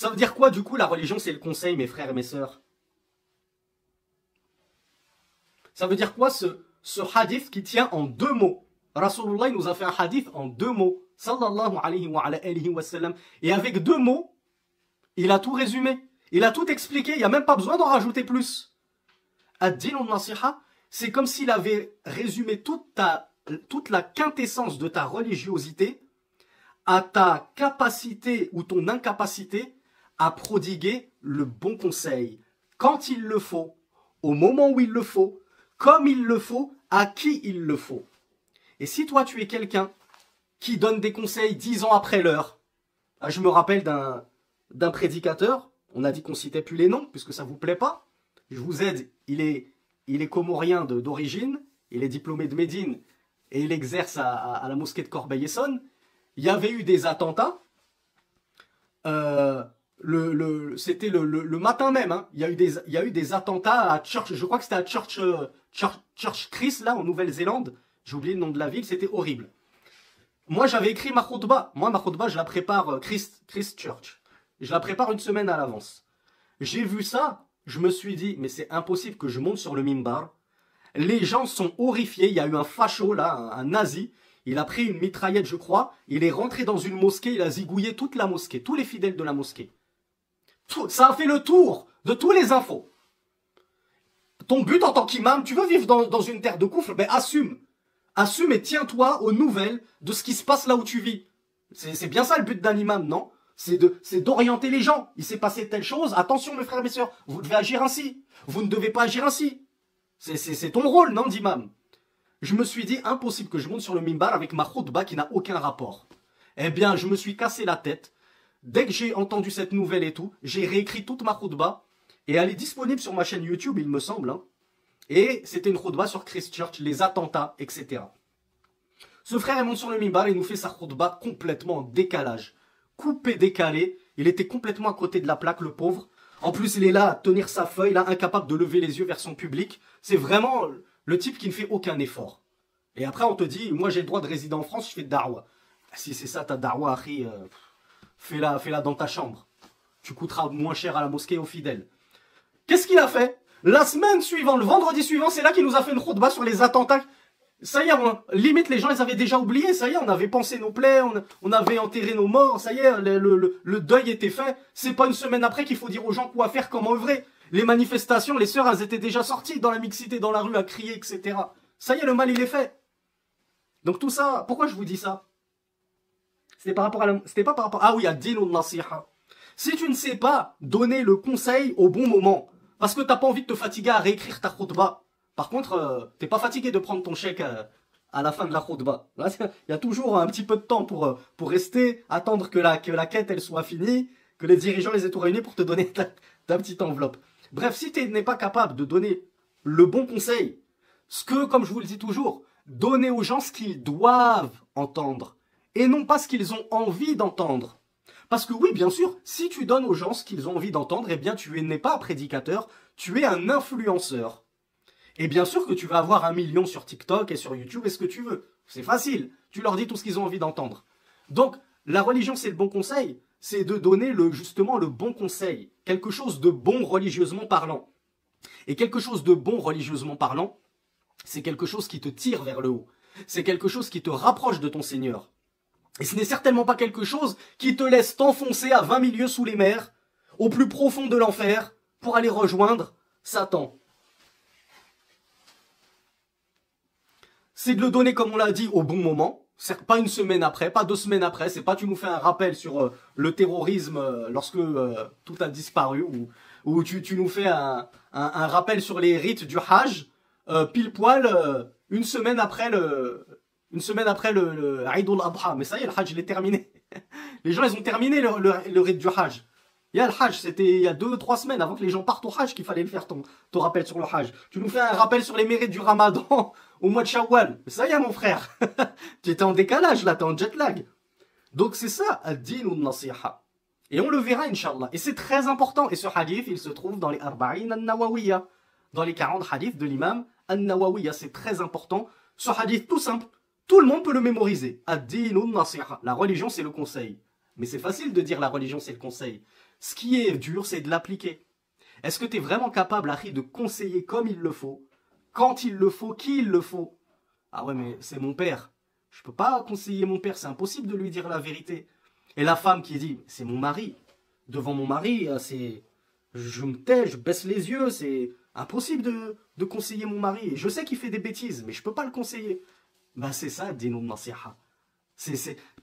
Ça veut dire quoi du coup la religion c'est le conseil mes frères et mes sœurs? Ça veut dire quoi ce hadith qui tient en deux mots? Rasulullah nous a fait un hadith en deux mots. Sallallahu alayhi wa sallam. Et avec deux mots, il a tout résumé. Il a tout expliqué. Il n'y a même pas besoin d'en rajouter plus. Ad-din al-nasiha, c'est comme s'il avait résumé toute la quintessence de ta religiosité à ta capacité ou ton incapacité à prodiguer le bon conseil. Quand il le faut, au moment où il le faut, comme il le faut, à qui il le faut. Et si toi tu es quelqu'un qui donne des conseils 10 ans après l'heure, je me rappelle d'un prédicateur, on a dit qu'on citait plus les noms puisque ça vous plaît pas, je vous aide, il est comorien d'origine, il est diplômé de Médine et il exerce à la mosquée de Corbeil-Essonne. Il y avait eu des attentats, c'était le matin même, hein. Il y a eu des attentats à Church, je crois que c'était à Church Chris, là, en Nouvelle-Zélande. J'ai oublié le nom de la ville, c'était horrible. Moi, j'avais écrit ma khutba. Moi, ma khutba, je la prépare, Christchurch. Je la prépare une semaine à l'avance. J'ai vu ça, je me suis dit, mais c'est impossible que je monte sur le mimbar. Les gens sont horrifiés. Il y a eu un facho, là, un nazi. Il a pris une mitraillette, je crois. Il est rentré dans une mosquée. Il a zigouillé toute la mosquée, tous les fidèles de la mosquée. Ça a fait le tour de tous les infos. Ton but en tant qu'imam, tu veux vivre dans une terre de coufre, ben assume. Assume et tiens-toi aux nouvelles de ce qui se passe là où tu vis. C'est bien ça le but d'un imam, non? C'est d'orienter les gens. Il s'est passé telle chose. Attention mes frères et mes sœurs, vous devez agir ainsi. Vous ne devez pas agir ainsi. C'est ton rôle, non, d'imam? Je me suis dit, impossible que je monte sur le mimbar avec ma khutba qui n'a aucun rapport. Eh bien, je me suis cassé la tête. Dès que j'ai entendu cette nouvelle et tout, j'ai réécrit toute ma khutba. Et elle est disponible sur ma chaîne YouTube, il me semble. Hein. Et c'était une khutba sur Christchurch, les attentats, etc. Ce frère il monte sur le mimbar et nous fait sa khutba complètement en décalage. Coupé, décalé. Il était complètement à côté de la plaque, le pauvre. En plus, il est là à tenir sa feuille, là, incapable de lever les yeux vers son public. C'est vraiment le type qui ne fait aucun effort. Et après, on te dit, moi j'ai le droit de résider en France, je fais da'wa. Si c'est ça ta da'wa, Harry, fais-la dans ta chambre. Tu coûteras moins cher à la mosquée aux fidèles. Qu'est-ce qu'il a fait? La semaine suivante, le vendredi suivant, c'est là qu'il nous a fait une khutba sur les attentats. Ça y est, limite les gens les avaient déjà oubliés, ça y est, on avait pensé nos plaies, on avait enterré nos morts, ça y est, le deuil était fait. C'est pas une semaine après qu'il faut dire aux gens quoi faire, comment œuvrer. Les manifestations, les sœurs, elles étaient déjà sorties dans la mixité, dans la rue, à crier, etc. Ça y est, le mal, il est fait. Donc tout ça, pourquoi je vous dis ça? C'était pas par rapport... Ah oui, à din al-nasiha. Si tu ne sais pas donner le conseil au bon moment, parce que t'as pas envie de te fatiguer à réécrire ta khutba. Par contre, t'es pas fatigué de prendre ton chèque à la fin de la khutba. Là, il y a toujours un petit peu de temps pour rester, attendre que la quête elle soit finie, que les dirigeants les aient tout réunis pour te donner ta petite enveloppe. Bref, si tu n'es pas capable de donner le bon conseil, comme je vous le dis toujours, donnez aux gens ce qu'ils doivent entendre et non pas ce qu'ils ont envie d'entendre. Parce que oui, bien sûr, si tu donnes aux gens ce qu'ils ont envie d'entendre, eh bien tu n'es pas un prédicateur, tu es un influenceur. Et bien sûr que tu vas avoir 1 million sur TikTok et sur YouTube et ce que tu veux. C'est facile, tu leur dis tout ce qu'ils ont envie d'entendre. Donc, la religion, c'est le bon conseil, c'est de donner justement le bon conseil. Quelque chose de bon religieusement parlant. Et quelque chose de bon religieusement parlant, c'est quelque chose qui te tire vers le haut. C'est quelque chose qui te rapproche de ton Seigneur. Et ce n'est certainement pas quelque chose qui te laisse t'enfoncer à 20 milieux sous les mers, au plus profond de l'enfer, pour aller rejoindre Satan. C'est de le donner, comme on l'a dit, au bon moment. C'est pas une semaine après, pas 2 semaines après. C'est pas tu nous fais un rappel sur le terrorisme lorsque tout a disparu, ou tu nous fais un rappel sur les rites du Hajj, pile poil, une semaine après le Eid al-Adha. Mais ça y est, le Hajj, il est terminé. Les gens, ils ont terminé le rite du Hajj. Il y a le Hajj, c'était il y a 2-3 semaines avant que les gens partent au Hajj qu'il fallait le faire ton rappel sur le Hajj. Tu nous fais un rappel sur les mérites du Ramadan au mois de Shawwal. Mais ça y est, mon frère. Tu étais en décalage là, t'es en jet lag. Donc c'est ça, ad-din ou nasiha. Et on le verra, Inch'Allah. Et c'est très important. Et ce hadith, il se trouve dans les Arba'in al-Nawawiyya. Dans les 40 hadiths de l'imam al-Nawawiyya. C'est très important. Ce hadith tout simple. Tout le monde peut le mémoriser. Ad-din ou nasiha. La religion, c'est le conseil. Mais c'est facile de dire la religion, c'est le conseil. Ce qui est dur, c'est de l'appliquer. Est-ce que tu es vraiment capable, Harry, de conseiller comme il le faut, quand il le faut, qui il le faut? Ah ouais, mais c'est mon père. Je peux pas conseiller mon père, c'est impossible de lui dire la vérité. Et la femme qui dit, c'est mon mari. Devant mon mari, c'est... Je me tais, je baisse les yeux, c'est impossible de conseiller mon mari. Et je sais qu'il fait des bêtises, mais je peux pas le conseiller. Ben c'est ça, dinul nasiha.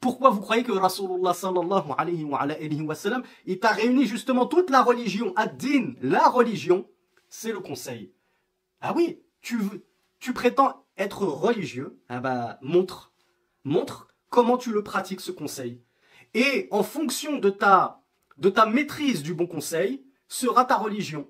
Pourquoi vous croyez que Rasulullah sallallahu alayhi wa sallam, il t'a réuni justement toute la religion, ad-din, la religion, c'est le conseil. Ah oui, tu prétends être religieux, ah ben montre comment tu le pratiques ce conseil. Et en fonction de ta maîtrise du bon conseil, sera ta religion.